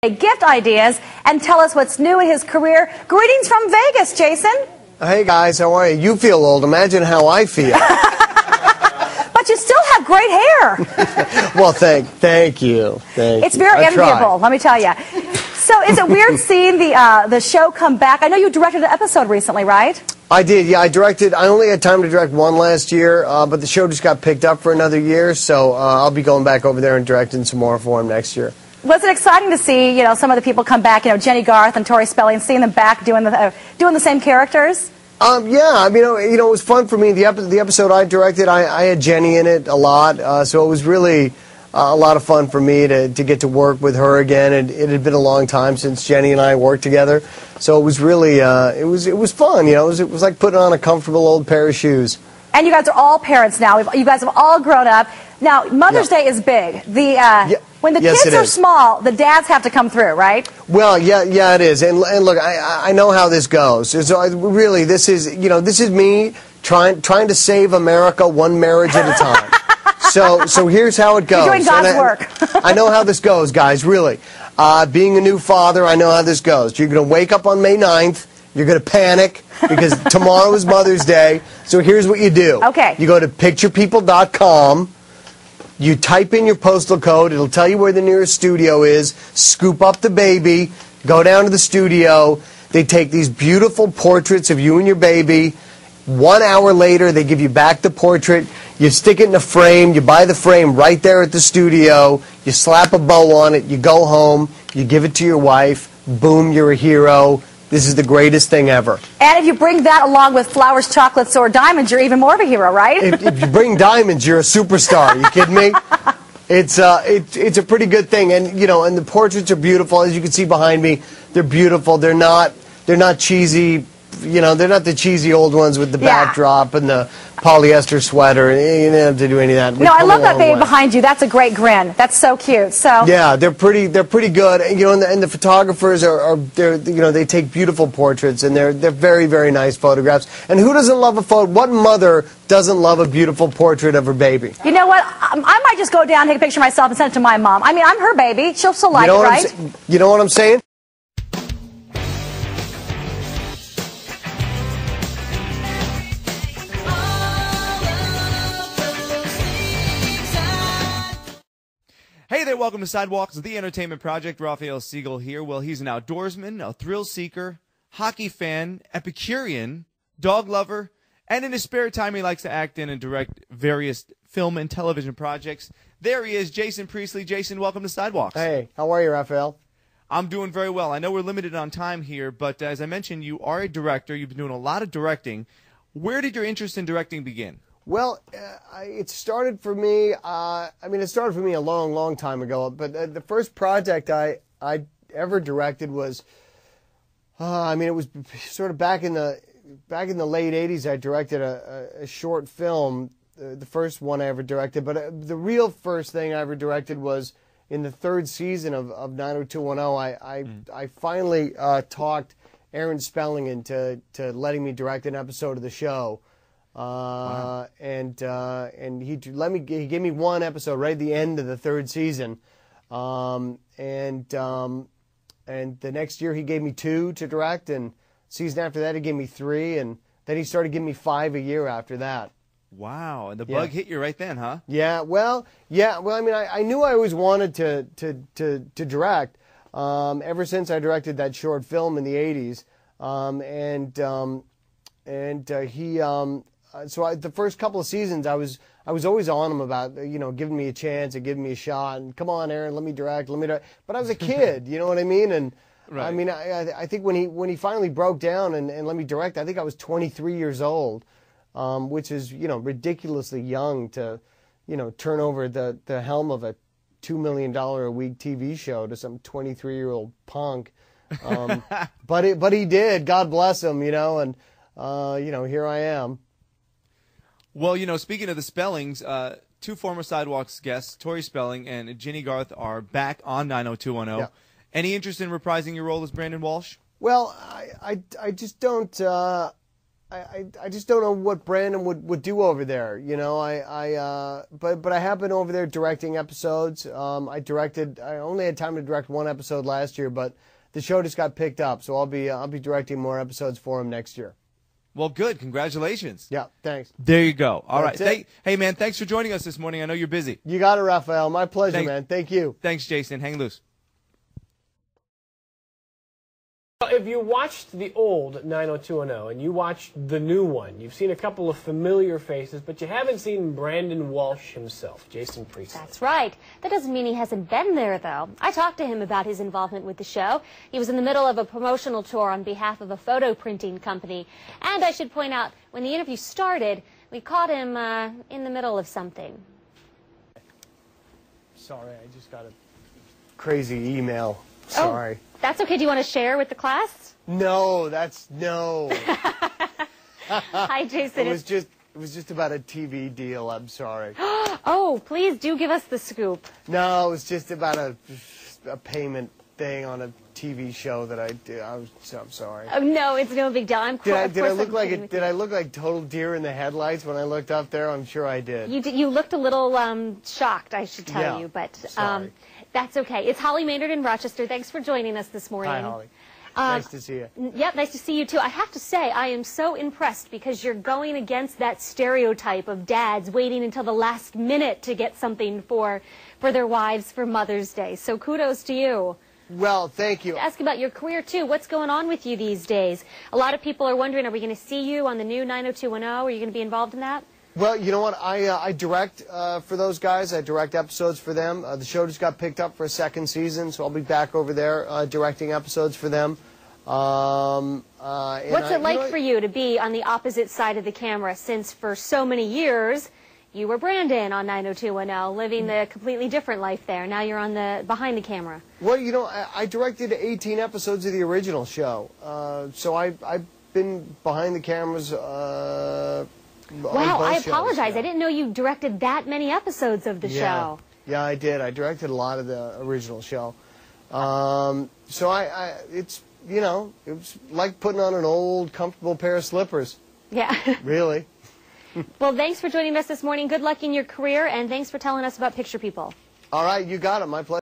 gift ideas and tell us what's new in his career. Greetings from Vegas, Jason. Hey guys, how are you? You feel old. Imagine how I feel. But you still have great hair. Well, thank you. It's very enviable, let me tell you. So is it weird seeing the show come back? I know you directed an episode recently, right? I did, yeah. I only had time to direct one last year, but the show just got picked up for another year, so I'll be going back over there and directing some more for him next year. Was it exciting to see, some of the people come back, Jenny Garth and Tori Spelling, seeing them back doing the same characters? Yeah, I mean, it was fun for me. The episode I directed, I had Jenny in it a lot, so it was really a lot of fun for me to get to work with her again. It had been a long time since Jenny and I worked together, so it was really it was fun. It was like putting on a comfortable old pair of shoes. And you guys are all parents now. You guys have all grown up. Now, Mother's Day is big. When the kids are small, the dads have to come through, right? Well, yeah, it is. And look, I know how this goes. So really, this is me trying to save America one marriage at a time. So here's how it goes. You're doing God's work. I know how this goes, guys. Really, being a new father, I know how this goes. You're going to wake up on May 9th. You're going to panic because tomorrow is Mother's Day. So here's what you do. Okay. You go to picturepeople.com. You type in your postal code. It'll tell you where the nearest studio is. Scoop up the baby. Go down to the studio. They take these beautiful portraits of you and your baby. 1 hour later, they give you back the portrait. You stick it in a frame. You buy the frame right there at the studio. You slap a bow on it. You go home. You give it to your wife. Boom, you're a hero. This is the greatest thing ever. And if you bring that along with flowers, chocolates, or diamonds, you're even more of a hero, right? If you bring diamonds, you're a superstar. You kidding me? It's a pretty good thing, and and the portraits are beautiful. As you can see behind me, they're beautiful. They're not cheesy. They're not the cheesy old ones with the backdrop and the polyester sweater. You don't have to do any of that. No, I love that baby behind you. That's a great grin. That's so cute. So yeah, they're pretty good. And the photographers they take beautiful portraits, and they're very, very nice photographs. And who doesn't love a photo? What mother doesn't love a beautiful portrait of her baby? You know what? I might just go down, take a picture of myself, and send it to my mom. I mean, I'm her baby. She'll still like it, right? You know what I'm saying? Hey there, welcome to Sidewalks, the entertainment project. Raphael Siegel here. Well, he's an outdoorsman, a thrill seeker, hockey fan, Epicurean, dog lover, and in his spare time he likes to act in and direct various film and television projects. There he is, Jason Priestley. Jason, welcome to Sidewalks. Hey, how are you, Raphael? I'm doing very well. I know we're limited on time here, but as I mentioned, you are a director. You've been doing a lot of directing. Where did your interest in directing begin? Well, it started for me. It started for me a long, long time ago. But the first project I ever directed was, it was sort of back in the late '80s. I directed a short film, the first one I ever directed. But the real first thing I ever directed was in the third season of 90210. I finally talked Aaron Spelling into letting me direct an episode of the show. Wow. And he gave me one episode right at the end of the third season, and the next year he gave me 2 to direct, and season after that he gave me 3, and then he started giving me 5 a year after that. Wow, and the bug hit you right then, huh? Yeah, well, I knew I always wanted to direct, ever since I directed that short film in the '80s, So the first couple of seasons, I was always on him about giving me a chance and giving me a shot, and come on, Aaron, let me direct. But I was a kid, you know what I mean? And right. I think when he finally broke down and let me direct, I think I was 23 years old, which is ridiculously young to turn over the helm of a $2 million a week TV show to some 23-year-old punk. But he did. God bless him, and here I am. Well, speaking of the Spellings, 2 former Sidewalks guests, Tori Spelling and Jenny Garth, are back on 90210. Yeah. Any interest in reprising your role as Brandon Walsh? Well, I just don't. I just don't know what Brandon would do over there. You know, but I have been over there directing episodes. I only had time to direct one episode last year, but the show just got picked up, so I'll be directing more episodes for him next year. Well, good. Congratulations. Yeah, thanks. There you go. All right. It. Hey, man, thanks for joining us this morning. I know you're busy. You got it, Raphael. My pleasure, man. Thank you. Thanks, Jason. Hang loose. If you watched the old 90210 and you watched the new one, you've seen a couple of familiar faces, but you haven't seen Brandon Walsh himself, Jason Priestley. That's right. That doesn't mean he hasn't been there, though. I talked to him about his involvement with the show. He was in the middle of a promotional tour on behalf of a photo printing company. And I should point out, when the interview started, we caught him in the middle of something. Sorry, I just got a crazy email. Sorry. Oh, that's okay. Do you want to share with the class? No. Hi, Jason. It was just about a TV deal. I'm sorry. Oh, please do give us the scoop. No, it was just about a payment thing on a TV show that I do. I'm sorry. Oh, no, it's no big deal. Did I look like total deer in the headlights when I looked up there? I'm sure I did. You looked a little shocked, I should tell you, but that's okay. It's Holly Maynard in Rochester. Thanks for joining us this morning. Hi, Holly. Nice to see you. Yep, nice to see you too. I have to say, I am so impressed because you're going against that stereotype of dads waiting until the last minute to get something for their wives for Mother's Day. So kudos to you. Well, thank you. Ask about your career too. What's going on with you these days? A lot of people are wondering, are we going to see you on the new 90210? Are you going to be involved in that? Well, you know what? I direct for those guys. I direct episodes for them. The show just got picked up for a second season, so I'll be back over there directing episodes for them. What's it like for you to be on the opposite side of the camera, since for so many years you were Brandon on 90210, living the completely different life there. Now you're on the behind the camera. Well, you know, I directed 18 episodes of the original show, so I've been behind the cameras. Wow, I apologize. I didn't know you directed that many episodes of the show. Yeah, I did. I directed a lot of the original show. So it's, you know, it was like putting on an old, comfortable pair of slippers. Yeah. Really. Well, thanks for joining us this morning. Good luck in your career, and thanks for telling us about Picture People. All right, you got it. My pleasure.